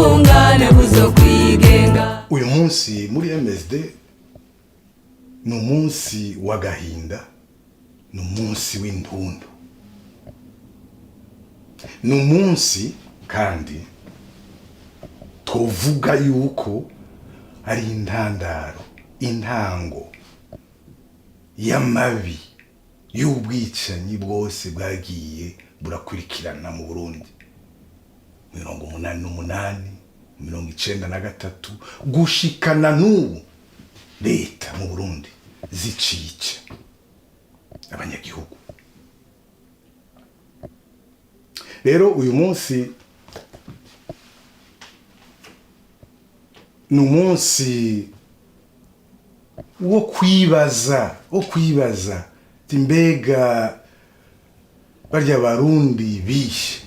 ubutungane buzokwigenga. Uyu munsi muri MSD ni umunsi w'agahinda, ni umunsi w'indundu, ni umunsi kandi tuvuga yuko ari intango y'amabi y'ubwicanyi bwose bwagiye burakurikirana mu Burundi 88, 93 gushikana n'ubu leta mu Burundi zicica abanyagihugu. Rero uyu munsi ni umunsi wo kwibaza mbega barya Barundi bishe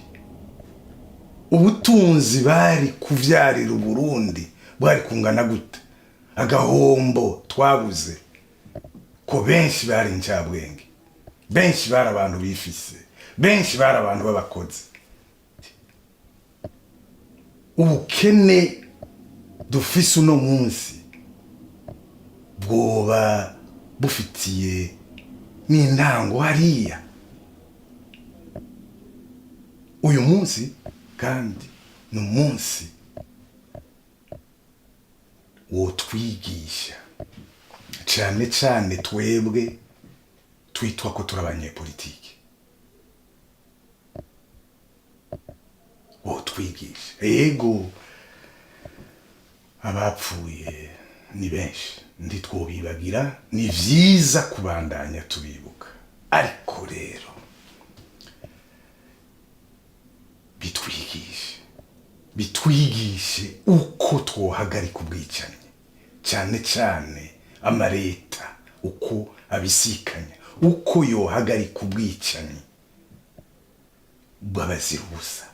ubutunzi bari kuvyarira Uburundi bwari kungana gute, agahombo twabuze ko benshi bari incabwenge, benshi bari abantu bifise, benshi bari abantu b'abakozi. Ubukene dufise uno munsi bwoba bufitiye n'intango hariya. Uyu munsi kandi ni umunsi wo twigisha cyane cyane twebwe twitwa ko turi abanyepolitiki, wo twigisha. Ego abapfuye ni benshi ntitwobibagira, ni vyiza kubandanya tubibuka, ariko rero bitwigishe uko twohagarika ubwicanyi, cyane cyane amareta uko abisikanya, uko yohagarika ubwicanyi bw'abazira ubusa.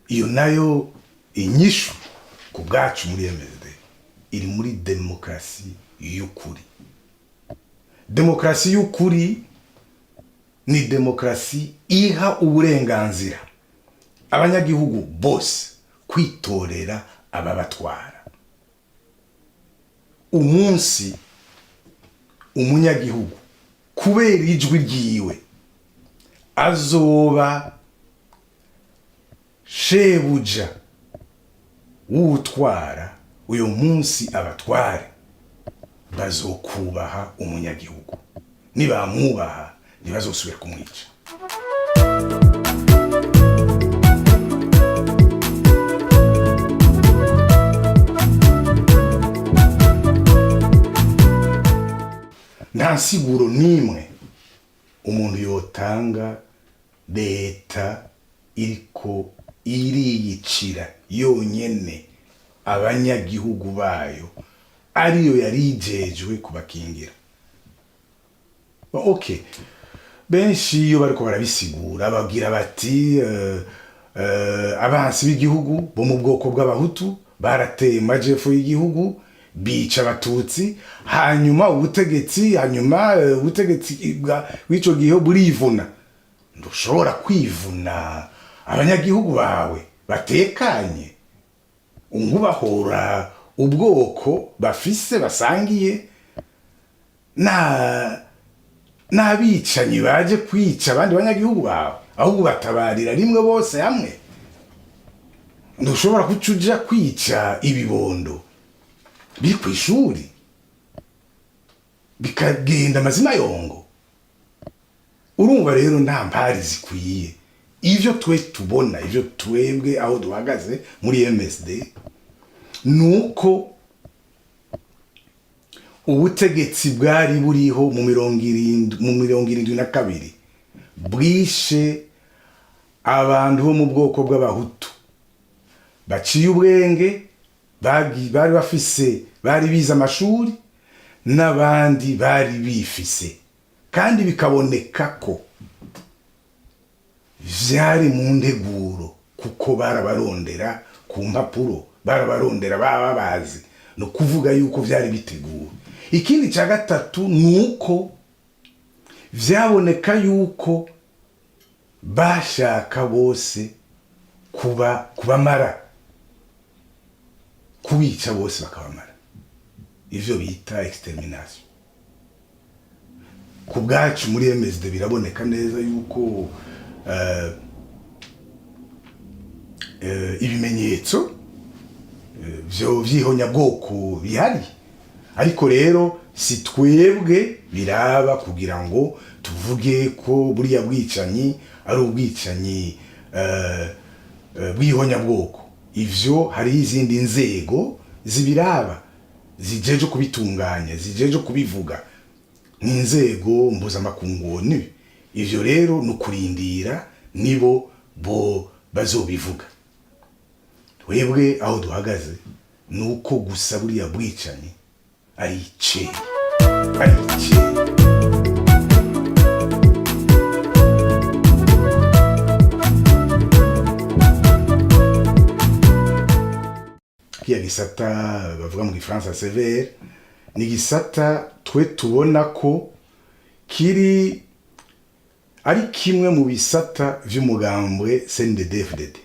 Iyo nayo inyishu ku bwacu muri MSD iri muri demokarasi y'ukuri. Demokarasi y'ukuri ni demokarasi iha uburenganzira abanyagihugu bose kwitorera ababatwara. Umunsi umunyagihugu kubera ijwi ryiwe azoba shebuja w'utwara, uyu munsi abatware bazokubaha umunyagihugu, nibamwubaha ntibazosubira kumwica. Nta nsiguro n'imwe umuntu yotanga leta iriko iriyicira yonyene abanyagihugu bayo ariyo yarijejwe kubakingira. Okay, benshi iyo bariko barabisigura bagira bati abansi b'igihugu bo mu bwoko bw'abahutu barateye majepfo y'igihugu bica abatutsi, hanyuma ubutegetsi w'ico gihe burivuna. Ndushobora kwivuna abanyagihugu bawe batekanye, ungubahora ubwoko bafise basangiye n'abicanyi baje kwica abandi banyagihugu bawe, ahubwo batabarira rimwe bose hamwe. Ndushobora kucuja kwica ibibondo biri kw'ishuri bikagenda amazima yongo. Urumva rero nta mpari zikwiye. Ivyo twe tubona, ivyo twebwe aho duhagaze muri MSD nuko ubutegetsi bwari buriho mu 72 bwishe abantu bo mu bwoko bw'abahutu baciye ubwenge, bari bize amashuri, n'abandi bari bifise, kandi bikaboneka ko vyari mu nteguro, kuko barabarondera ku mpapuro, barabarondera baba bazi, no kuvuga yuko vyari biteguwe. Ikindi ca gatatu nuko vyaboneka yuko bashaka bose kubamara, kubica bose bakabamara, ivyo bita extermination. Ku bwacu muri MSD biraboneka neza yuko ibimenyetso vyo vyihonyabwoko bihari, ariko rero si twebwe biraba kugira ngo tuvuge ko buriya bwicanyi ari ubwicanyi bwihonyabwoko. Ivyo hari izindi nzego zibiraba zijeje kubitunganya, zijeje kubivuga, n'inzego mpuzamakungu. Ivyo rero nukurindira nibo bo bazobivuga. Twebwe aho duhagaze nuko gusa buriya bwicanyi ari ice. Kiya gisata bavuga mu Gifaransa sévère ni gisata twe tubona ko kiri ari kimwe mu bisata vy'umugambwe CNDD-FDD.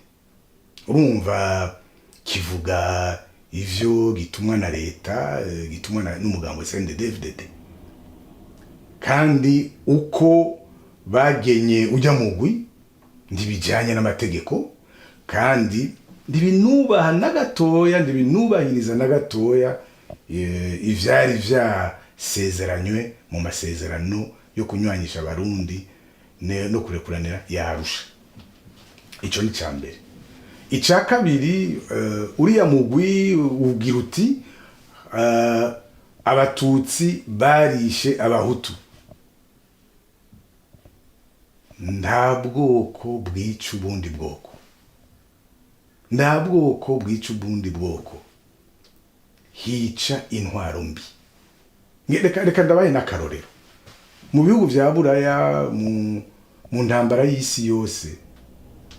Urumva kivuga ivyo gitumwa na leta, gitumwa n'umugambwe CNDD-FDD, kandi uko bagenye ujya mugwi ndibijanye n'amategeko, kandi ndibinubaha na gatoya, ndibinubahiriza na gatoya ivyari vyasezeranywe mu masezerano yo kunywanyisha abarundi no kurekuranira yarusha. Ico ni cambere. Ica kabiri, uriya mugwi ugira uti abatutsi barishe abahutu. Nta bwoko bwica ubundi bwoko, nta bwoko bwica ubundi bwoko, hica intwaro mbi. Reka ndabaye n'akarorero. Mu bihugu vya Buraya, mu ntambara y'isi yose,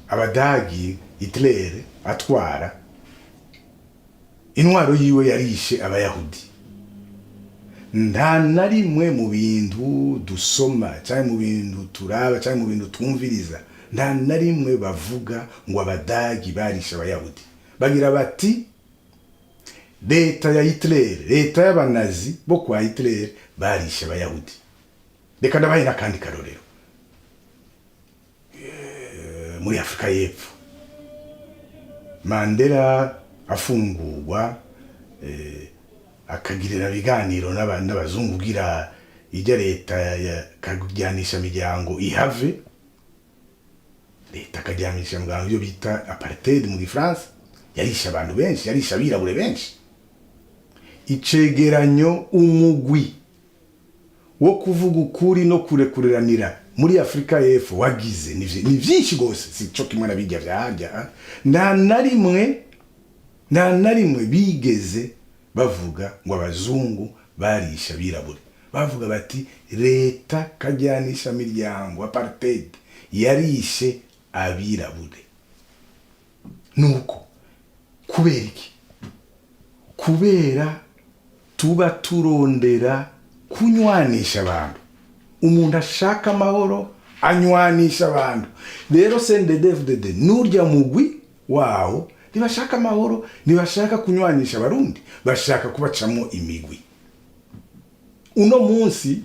Abadagi Hitler atwara, intwaro yiwe yarishe abayahudi. Nta na rimwe mu bintu dusoma cyangwa mu bintu turaba cyangwa mu bintu twumviriza, nta na rimwe bavuga ngo Abadagi barishe abayahudi. Bagira bati leta ya Hitler, leta y'abanazi bo kwa Hitler barishe abayahudi. Reka ndabaye n'akandi karorero. Muri Afrika y'Epfo, Mandela afungurwa, akagirira biganiro n'abazungu kugira ijya leta yakajyanisha imiryango ihave. Leta akajyanisha imiryango yo bita apartheid mu Gifaransa, yarisha abantu benshi, yarisha abirabure benshi. Icegeranyo umugwi wo kuvuga ukuri no kurekuriranira muri Afrika y'Epfo wagize ni vyinshi gose, si cyo kimwe nabijya vyarya. Nta na rimwe bigeze bavuga ngo abazungu barisha abirabure. Bavuga bati leta kajyanisha miryango apartheid yarishe abirabure. Nuko kubera iki? Kubera tuba turondera kunywanisha abantu. Umuntu ashaka amahoro anywanisha abantu. Rero CNDD-FDD nurya mugwi wawo ntibashaka amahoro, ntibashaka kunywanisha abarundi, bashaka kubacamo imigwi. Uno munsi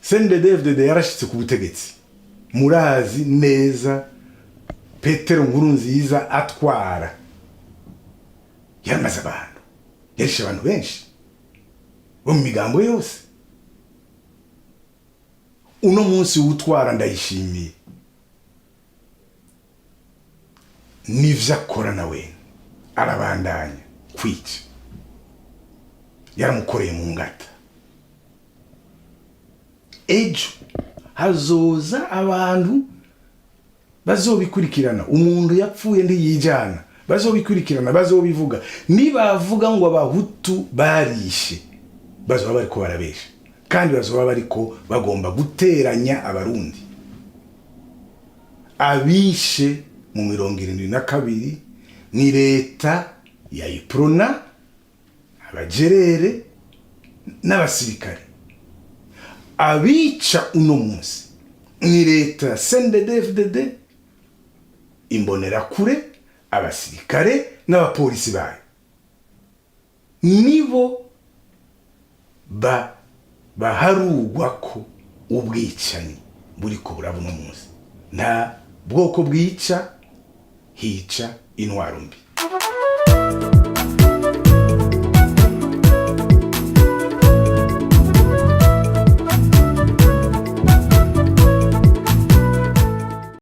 CNDD-FDD yarashitse ku butegetsi. Murazi neza Petero Nkurunziza atwara, yaramaze abantu, yarishe abantu benshi bo mu migambo yose. Uno munsi utwara Ndayishimiye nivyo akora nawe, arabandanya kwica, yaramukoreye mu ngata. Ejo hazoza abantu bazobikurikirana. Umuntu yapfuye ndiyijana, bazobikurikirana, bazobivuga. Nibavuga ngo abahutu barishe, bazoba bariko barabesha, kandi bazoba bariko bagomba guteranya abarundi. Abishe mu 72 ni leta ya Iprona, abajerere n'abasirikare. Abica uno munsi ni leta CNDD-FDD imbonerakure abasirikare n'abapolisi bayo nibo baharugwa ko ubwicanyi buri ko burabona munsi. Nta bwoko bwica, hica intwaro mbi.